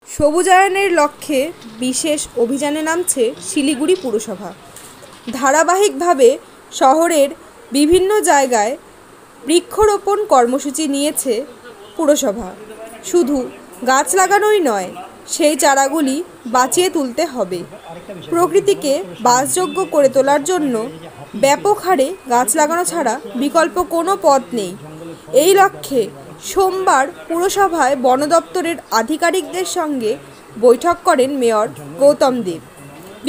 সবুজায়নের লক্ষ্যে বিশেষ অভিযানে নামছে শিলিগুড়ি পুরসভা। ধারাবাহিকভাবে শহরের বিভিন্ন জায়গায় বৃক্ষরোপণ কর্মসূচি নিয়েছে পুরসভা। শুধু গাছ লাগানোই নয়, সেই চারাগুলি বাঁচিয়ে তুলতে হবে। প্রকৃতিকে বাসযোগ্য করে তোলার জন্য ব্যাপক হারে গাছ লাগানো ছাড়া বিকল্প কোনো পথ নেই। এই লক্ষ্যে সোমবার পুরসভায় বন দপ্তরের আধিকারিকদের সঙ্গে বৈঠক করেন মেয়র গৌতম দেব।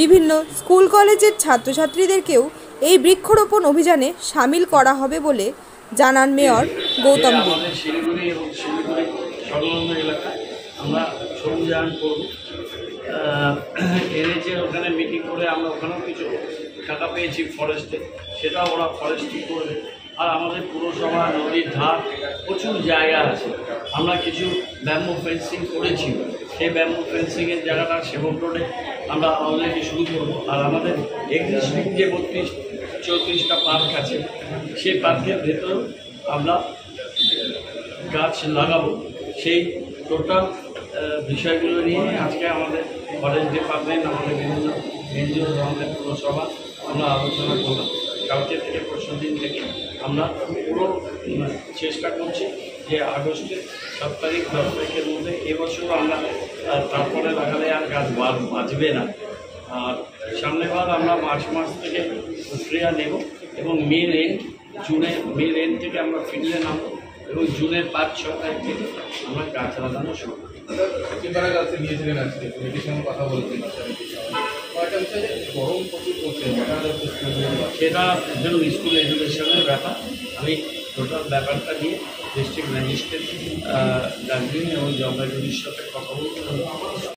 বিভিন্ন স্কুল কলেজের ছাত্রছাত্রীদেরকেও এই বৃক্ষরোপণ অভিযানে সামিল করা হবে বলে জানান মেয়র গৌতম দেব। আমরা সবুজায়ন করব, এনএচের ওখানে মিটিং করে আমরা ওখানেও কিছু টাকা পেয়েছি ফরেস্টে, সেটাও ওরা ফরেস্টই করবে। আর আমাদের পুরসভা নদীর ধার প্রচুর জায়গা আছে, আমরা কিছু ব্যাম্বু ফেন্সিং করেছি। সেই ব্যাম্বু ফেন্সিংয়ের জায়গাটা সেবক রোডে আমরা অলরেডি শুরু করব। আর আমাদের এক্সিস্টিং যে 32-34টা পার্ক আছে, সেই পার্কের ভেতরেও আমরা গাছ লাগাবো। সেই টোটাল বিষয়গুলো নিয়ে আজকে আমাদের ফরেস্ট ডিপার্টমেন্ট, আমাদের বিভিন্ন এনজিও, আমাদের পুরসভা আমরা আলোচনা করলাম। কালকে থেকে পরশুদিন থেকে আমরা পুরো চেষ্টা করছি যে আগস্টের 7 তারিখ 10 তারিখের মধ্যে এবছর আমরা তারপরে লাগালে আর গাছ বাঁচবে না। আর সামনেবার আমরা মার্চ মাস থেকে প্রক্রিয়া নেব এবং মে এন্ড থেকে আমরা ফিল্ডে নামবো এবং জুনের 5-6 তারিখ থেকে আমরা গাছ লাগানো শুরু করি। নিয়েছিলেন আজকে কথা বলছেন, গরম প্রচুর করছে, সেটা ধরুন স্কুল এডুকেশনের ব্যাপার। আমি টোটাল ব্যাপারটা নিয়ে ডিস্ট্রিক্ট ম্যাজিস্ট্রেট দার্জিলিং এবং জলপাইগুড়ির সাথে কথা বলতে